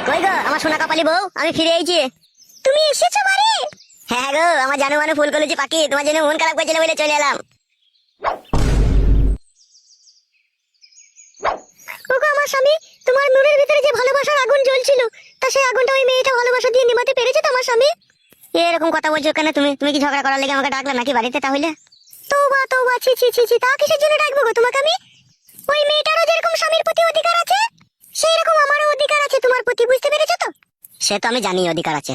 কই গো আমার সোনা কপালি বউ, আমি ফিরে এসেছি। তুমি এসেছো বাড়ি? হ্যাঁ গো, আমার জানো মানে ফুল কলেজি পাখি, তোমার জন্য মন খারাপ করেছিল বলে চলে এলাম। ওগো আমার স্বামী, তোমার মনের ভিতরে যে ভালোবাসার আগুন জ্বলছিল, তা সেই আগুনটা ওই মেয়েটা ভালোবাসা দিয়ে নিভাতে পেরেছে তো আমার স্বামী? এরকম কথা বলছো কেন তুমি? তুমি কি ঝগড়া করার লেগে আমাকে ডাকলে নাকি বাড়িতে? তাহলে তওবা তওবা, ছি ছি ছি ছি, তা কিসের জন্য ডাকবো গো তোমাকে আমি? ওই মেয়েটারও যেরকম স্বামীর প্রতি অধিকার আছে, সেই রকম আমারও অধিকার আছে তোমার প্রতি, বুঝতে পেরেছো তো? সে তো আমি জানি অধিকার আছে।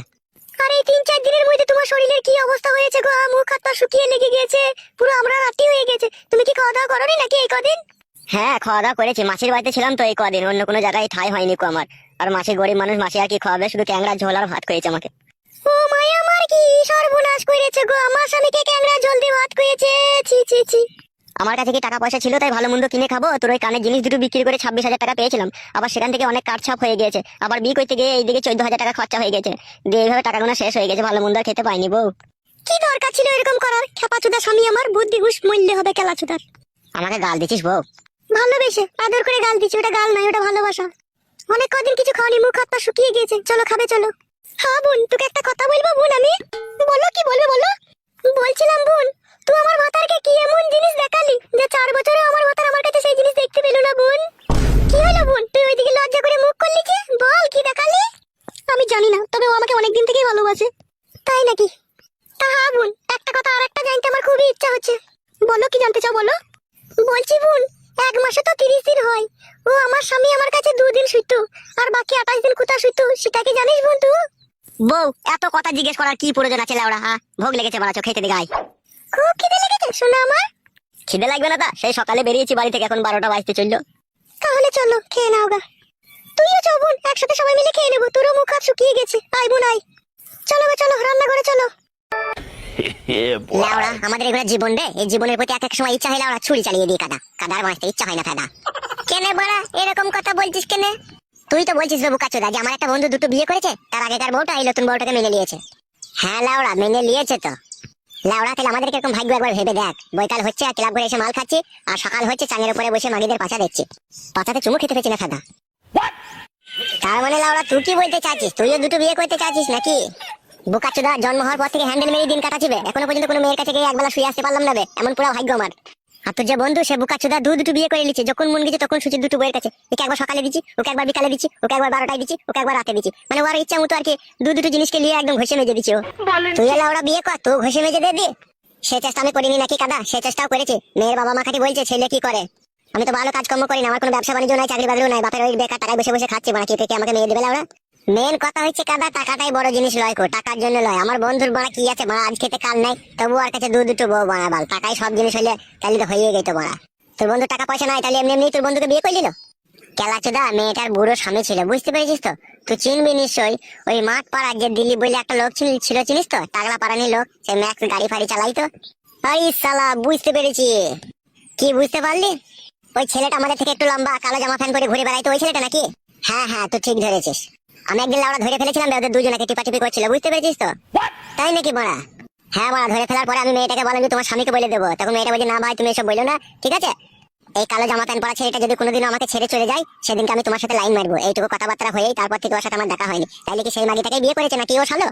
আর এই 3-4 দিনের মধ্যে তোমার শরীরের কি অবস্থা হয়েছে গো? মুখ হাত পা শুকিয়ে লেগে গেছে, পুরো আমরা রাতি হয়ে গেছে। তুমি কি খাওয়া দাওয়া করোনি নাকি এই কদিন? হ্যাঁ, খাওয়া দাওয়া করেছি, মাসির বাড়িতে ছিলাম তো এই কদিন, অন্য কোনো জায়গায় ঠাই হয়নি কো আমার। আর মাসি গরিব মানুষ, মাসি আর কি খাওয়াবে, শুধু ক্যাংড়া ঝোল আর ভাত খেয়েছে আমাকে। ও মায়া, আমার কি সর্বনাশ করেছে গো, আমার স্বামীকে ক্যাংড়া ঝোল দিয়ে ভাত খেয়েছে, ছি ছি ছি। আমার কাছে কি টাকা পয়সা ছিল তাই ভালো মন্দ কিনে খাবো? তোর ওই কানের জিনিস দুটো বিক্রি করে 26,000 টাকা পেয়েছিলাম, আবার সেখান থেকে অনেক কাটছাপ হয়ে গেছে, আবার বিয়ে করতে গিয়ে এইদিকে 14,000 টাকা খরচা হয়ে গেছে, দিয়ে এইভাবে টাকাগুলো শেষ হয়ে গেছে, ভালো মন্দ আর খেতে পাইনি বউ। কি দরকার ছিল এরকম করার? খেপাচুদা স্বামী আমার, বুদ্ধি হুশ মূল্য হবে খেলাচুদার। আমাকে গাল দিছিস বউ? ভালোবেসে আদর করে গাল দিচ্ছি, ওটা গাল নয়, ওটা ভালোবাসা। অনেক কদিন কিছু খাওয়ানি, মুখ হাত পা শুকিয়ে গেছে, চলো খাবে চলো। হ্যাঁ বোন, তোকে একটা কথা বলবো বোন আমি। বলো, কি বলবে বলো। বলছিলাম বোন, তুই আমার ভাতারকে কি এমন জিনিস দেখালি যে 4 বছরে আমার ভাতার আমার কাছে সেই জিনিস দেখতে পেল না বোন। কি হলো বোন, তুই ওইদিকে লজ্জা করে মুখ করলি যে? বল কি দেখালি। আমি জানি না, তবে ও আমাকে অনেকদিন থেকেই ভালোবাসে। তাই নাকি? তা হ্যাঁ বোন, একটা কথা আর একটা জানতে আমার খুবই ইচ্ছা হচ্ছে। বলো, কি জানতে চাও বলো। বলছি বোন, 1 মাসে তো 30 দিন হয়, ও আমার স্বামী আমার কাছে 2 দিন শুইতো, আর বাকি 28 দিন কোথা শুইতো সেটা কি জানিস বোন তুই? বউ, এত কথা জিজ্ঞেস করার কি প্রয়োজন আছে লাউড়া? হ্যাঁ, ভোগ লেগেছে বাড়াচ্ছ, খেতে দে গাই। খুব খিদে লেগেছে শোনা আমার। খিদে লাগবে না তা? সেই সকালে বেরিয়েছি বাড়ি থেকে, এখন 12টা বাজতে চললো। তাহলে চলো খেয়ে নাও গা। তুইও চল বোন, একসাথে সবাই মিলে খেয়ে নেবো, তোরও মুখ হাত শুকিয়ে গেছে। আয় বোন আয়, চলো গো চলো, রান্নাঘরে চলো। লাউড়া, আমাদের এগুলো জীবন রে, এই জীবনের প্রতি এক এক সময় ইচ্ছা হয় লাউড়া ছুরি চালিয়ে দিয়ে কাদার বাঁচতে ইচ্ছা হয় না ফায়দা। কেনে বড়া এরকম কথা বলছিস কেনে? তুই তো বলছিস বাবু কাচুদা যে আমার একটা বন্ধু 2টো বিয়ে করেছে, তার আগেকার বউটা এই নতুন বউটাকে মেনে নিয়েছে। হ্যাঁ লাউড়া, মেনে নিয়েছে তো। লাউড়া, তাহলে আমাদের কিরকম ভাগ্য একবার ভেবে দেখ। বৈকাল হচ্ছে আর ক্লাব করে এসে মাল খাচ্ছি, আর সকাল হচ্ছে চাঙের উপরে বসে মাগিদের পাচা দেখছি। পাচাতে চুমু খেতে পেয়েছি না ফাদা। তার মানে লাউড়া, তুই কি বলতে চাচ্ছিস? তুইও 2টো বিয়ে করতে চাচ্ছিস নাকি? বুকাচুদা, জন্ম হওয়ার পর থেকে হ্যান্ডেল মেরে দিন কাটাচ্ছিবে, এখনো পর্যন্ত কোনো মেয়ের কাছে গিয়ে একবেলা শুয়ে আসতে পারলাম না বে, এমন পুরো ভাগ্য আমার। আর তোর যে বন্ধু, সে বুকাচুদা 2 বিয়ে করে নিচ্ছে, যখন মন গেছে তখন সুচির 2টো বইয়ের কাছে, একে একবার সকালে দিচ্ছি, ওকে একবার বিকালে দিচ্ছি, ওকে একবার 12টায় দিচ্ছি, ওকে একবার রাতে দিচ্ছি, মানে ওর ইচ্ছা মতো আর কি 2 জিনিসকে নিয়ে একদম ঘষে মেজে দিচ্ছি ও। তুই এলা ওরা বিয়ে কর, তো ঘষে মেজে দে দি। সে চেষ্টা আমি করিনি নাকি কাদা? সে চেষ্টাও করেছি। মেয়ের বাবা মা খাটি বলছে ছেলে কি করে। আমি তো ভালো কাজকর্ম করি না, আমার কোনো ব্যবসা বাণিজ্য নাই, চাকরি বাকরিও নাই, বাপের ওই বেকার টাকায় বসে বসে খাচ্ছি, মানে কে আমাকে মেয়ে দেবে ওরা? মেন কথা হচ্ছে কাদা, টাকাটাই বড় জিনিস লয় কো, টাকার জন্য লয়। আমার বন্ধুর বড়া কি আছে বড়া, আজ খেতে কাল নাই, তবু আর কাছে 2 বউ বড়া বাল, টাকাই সব জিনিস হইলে তাহলে তো হয়ে গেত বড়া। তোর বন্ধু টাকা পয়সা নাই, তাহলে এমনি তোর বন্ধুকে বিয়ে করলি না? কেলাচোদা, মেয়েটার বুড়ো স্বামী ছিল, বুঝতে পেরেছিস তো? তুই চিনবি নিশ্চয়ই, ওই মাঠ পাড়ার যে দিল্লি বলে একটা লোক ছিল, চিনিস তো? টাগলা পাড়ানি লোক, সে ম্যাক্স গাড়ি ফাড়ি চালাইতো। আরে শালা, বুঝতে পেরেছি। কি বুঝতে পারলি? ওই ছেলেটা আমাদের থেকে একটু লম্বা, কালো জামা প্যান্ট পরে ঘুরে বেড়াইতো, ওই ছেলেটা নাকি? হ্যাঁ হ্যাঁ, তুই ঠিক ধরেছিস। আমি একদিন লাউড়া ধরে ফেলেছিলাম, ওদের 2জনকে টিপাটিপি করছিল, বুঝতে পেরেছিস তো? তাই নাকি বড়া? হ্যাঁ বড়া, ধরে ফেলার পরে আমি মেয়েটাকে বললাম যে তোমার স্বামীকে বলে দেবো, তখন মেয়েটা বলছে না ভাই তুমি এসব বললো না, ঠিক আছে? এই কালো জামা প্যান্ট পরা ছেলেটা যদি কোনোদিন আমাকে ছেড়ে চলে যায়, সেদিনকে আমি তোমার সাথে লাইন মারবো। এইটুকু কথাবার্তা হয়েই তারপর থেকে ওর সাথে আমার দেখা হয়নি। তাইলে কি সেই মাগিটাকে বিয়ে করেছে নাকি ও শালো?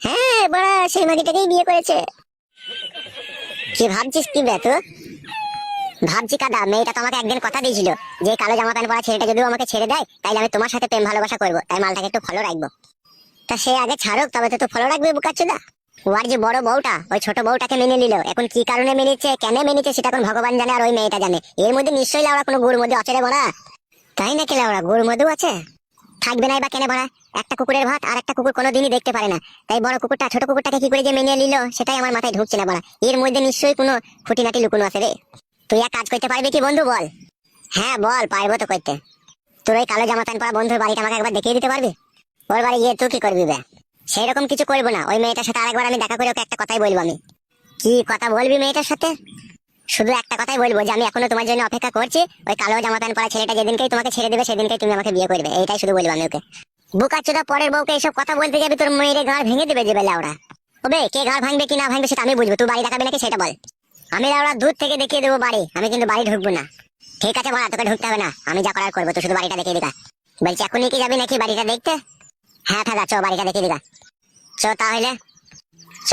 হ্যাঁ বড়া, সেই মাগিটাকেই বিয়ে করেছে। কি ভাবছিস কি বে তুই? ভাবছি কাদা, মেয়েটা তো আমাকে একদিন কথা দিয়েছিল যে কালো জামা প্যান্ট পরা ছেলেটা যদি আমাকে ছেড়ে দেয়, তাইলে আমি তোমার সাথে প্রেম ভালোবাসা করবো, তাই মালটাকে একটু ফলো রাখবো। তা সে আগে ছাড়ুক, তবে তো ফলো রাখবে বুকাচ্চুদা। ওর যে বড় বউটা, ওই ছোট বউটাকে মেনে নিল, এখন কি কারণে মেনেছে, কেন মেনেছে সেটা এখন ভগবান জানে, আর ওই মেয়েটা জানে। এর মধ্যে নিশ্চয়ই লাউড়া কোনো গুড় মধ্যে অচেরে বড়া। তাই নাকি লাউড়া, গুড় মধ্যে আছে? থাকবে নাই বা কেন বড়া? একটা কুকুরের ভাত আর একটা কুকুর কোনোদিনই দেখতে পারে না, তাই বড় কুকুরটা ছোট কুকুরটাকে কি করে যে মেনে নিল সেটাই আমার মাথায় ঢুকছে না বড়া। এর মধ্যে নিশ্চয়ই কোনো খুঁটিনাটি লুকোনো আছে রে। তুই এক কাজ করতে পারবি কি বন্ধু বল? হ্যাঁ বল, পারবো তো করতে। তোর ওই কালো জামা প্যান্ট পরা বন্ধুর বাড়িটা আমাকে একবার দেখিয়ে দিতে পারবি? ওর বাড়ি গিয়ে তুই কি করবি বে? সেরকম কিছু করবো না, ওই মেয়েটার সাথে আরেকবার আমি দেখা করে ওকে একটা কথাই বলবো। আমি কি কথা বলবি মেয়েটার সাথে? শুধু একটা কথাই বলবো যে আমি এখনো তোমার জন্য অপেক্ষা করছি, ওই কালো জামা প্যান্ট পরা ছেলেটা যেদিনকেই তোমাকে ছেড়ে দেবে সেদিনকেই তুমি আমাকে বিয়ে করবে, এইটাই শুধু বলবো আমি ওকে। বুকাচোদা, পরের বউকে এইসব কথা বলতে যাবি, তোর মেয়ের ঘাড় ভেঙে দেবে যে বেলা ওরা। ওবে, কে ঘাড় ভাঙবে কি না ভাঙবে সেটা আমি বুঝবো, তুই বাড়ি দেখাবি নাকি সেটা বল। আমি ওরা দূর থেকে দেখিয়ে দেবো বাড়ি, আমি কিন্তু বাড়ি ঢুকবো না। ঠিক আছে বড়া, তোকে ঢুকতে হবে না, আমি যা করার করবো, তুই শুধু বাড়িটা দেখিয়ে দিকা। বলছি এখনই কি যাবি নাকি বাড়িটা দেখতে? হ্যাঁ দাদা, চ বাড়িটা দেখে দিগা। চ তাহলে চ।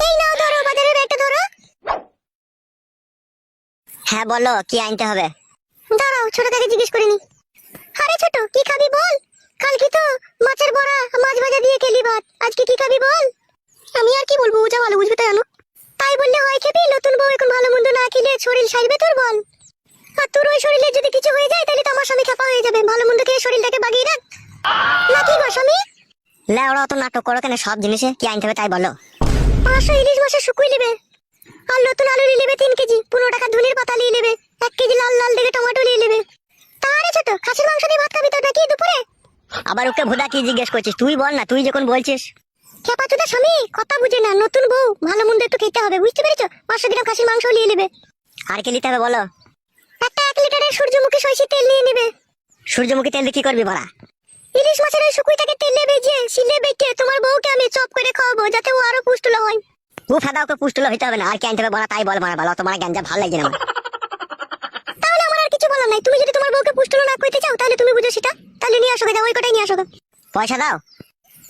এই নাও ধরো বাজারের ব্যাগটা ধরো। হ্যাঁ বলো, কি আনতে হবে? দাঁড়াও, ছোট কাকে জিজ্ঞেস করিনি। আরে ছোট, কি খাবি বল? কালকে তো মাছের বড়া মাছ ভাজা দিয়ে খেলি ভাত, আজকে কি খাবি বল? আমি আর কি বলবো, যা ভালো বুঝবে তাই আনো। তাই বললে হয় খেবি? নতুন বউ এখন ভালো মন্দ না খেলে শরীর সাজবে তোর বল? আর তোর ওই শরীরে যদি কিছু হয়ে যায় তাহলে তো আমার স্বামী খেপা হয়ে যাবে। ভালো মন্দ খেয়ে শরীরটাকে বাগিয়ে রাখ। নাকি গো স্বামী? লেওড়া অত নাটক করো কেন? সব জিনিসে কি আনতে হবে তাই বলো। 500 ইলিশ মাছের শুকুই নেবে, আর নতুন আলু নিয়ে নেবে 3 কেজি, 15 টাকা ধনির পাতা নিয়ে নেবে, 1 কেজি লাল লাল দেখে টমেটো নিয়ে নেবে। তারে ছোট, খাসির মাংস দিয়ে ভাত খাবি তো নাকি দুপুরে? আবার ওকে ভুদা কি জিজ্ঞেস করছিস? তুই বল না, তুই যখন বলছিস। খেপা চোদা স্বামী, কথা বুঝে না। নতুন বউ, ভালো মন্দ একটু খেতে হবে, বুঝতে পেরেছো? 500 গ্রাম খাসির মাংস নিয়ে নেবে। আর কি নিতে হবে বলো? একটা 1 লিটারের সূর্যমুখী সরষের তেল নিয়ে নেবে। সূর্যমুখী তেল দিয়ে কি করবি বড়া? ইলিশ মাছের ওই শুকুইটাকে তেলে ভেজে শিলে বেটে তোমার বউকে আমি চপ করে খাওয়াবো, যাতে ও আরো পুষ্টুল হয়। ও ফাদা, ওকে পুষ্টুল হইতে হবে না। আর কি আনতে হবে বড়া তাই বল। মারা বলো, তোমার গ্যাঞ্জা ভালো লাগছে না আমার। তাহলে আমার আর কিছু বলার নাই। তুমি যদি তোমার বউকে পুষ্টুল না করতে চাও তাহলে তুমি বুঝো সেটা। তাহলে নিয়ে আসো, যাও ওই কটাই নিয়ে আসো। পয়সা দাও।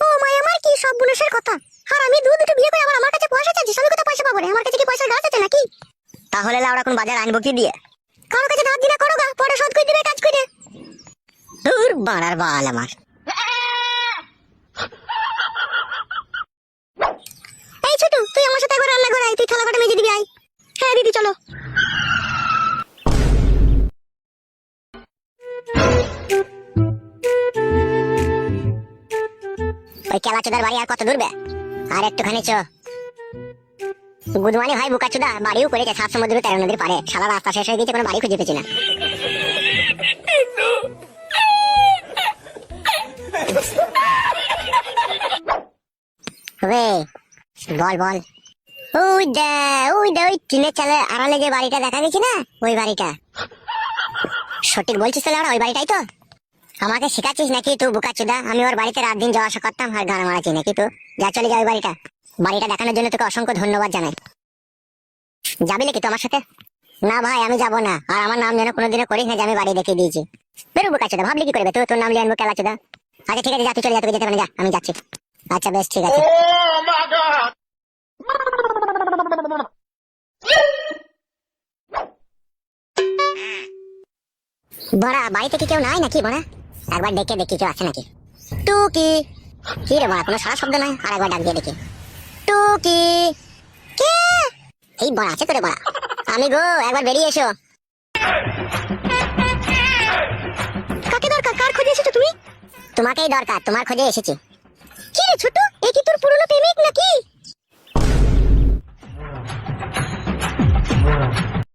ও মাই, আমার কি সব বুনসের কথা। আর আমি দুটো বিয়ে করে আবার আমার কাছে পয়সা চাচ্ছিস? আমি কোথা পয়সা পাবো রে? আমার কাছে কি পয়সার গাছ আছে নাকি? তাহলে লাউড়া কোন বাজার আনবো কি দিয়ে? কারোর কাছে ধার দিনা করো গা, পরে শোধ করে দিবে কাজ করে। দূর বাড়ার বাল আমার। এই ছোট, তুই আমার সাথে একবার রান্না করে আয়, তুই থালা বাটা মেজে দিবি আয়। হ্যাঁ দিদি চলো। ওই কেলাচোদার বাড়ি আর কত দূরবে? আর একটুখানি চ। গুদমানি ভাই বুকাচুদা বাড়িও করেছে 7 সমুদ্র 13 নদীর পারে। সারা রাস্তা শেষ হয়ে গেছে, কোনো বাড়ি খুঁজে পেছি না। বল বল। ওই ওই টিনের চালে আড়ালে যে বাড়িটা দেখা গেছে না, ওই বাড়িটা। সঠিক বলছিস তো ওই বাড়িটাই তো? আমাকে শেখাচ্ছিস নাকি তুই বুকাচুদা? আমি ওর বাড়িতে রাত দিন যাওয়া আসা করতাম, আর গান মারাচ্ছি নাকি তুই? যা চলে যা ওই বাড়িটা। বাড়িটা দেখানোর জন্য তোকে অসংখ্য ধন্যবাদ জানাই। যাবি নাকি তো আমার সাথে? না ভাই, আমি যাবো না। আর আমার নাম যেন কোনোদিনও করিস না যে আমি বাড়ি দেখিয়ে দিয়েছি। বেরো বুকাচুদা, ভাবলি কি করবে তুই? তোর নাম লিয়ে আনবো কেলাচুদা? আচ্ছা ঠিক আছে, যা তুই চলে যা, তোকে যেতে পারে যা, আমি যাচ্ছি। আচ্ছা বেশ ঠিক আছে। বড়া বাড়িতে কি কেউ নাই নাকি বড়া? একবার ডেকে দেখি কেউ আছে নাকি। টুকি, কি রে বড়া, কোনো সারা শব্দ নাই। আর একবার ডাক দিয়ে দেখি। টুকি, কে? এই বড়া আছে তো রে বড়া। আমি গো, একবার বেরিয়ে এসো। কাকে দরকার? কার খোঁজে এসেছো তুমি? তোমাকেই দরকার, তোমার খোঁজে এসেছি।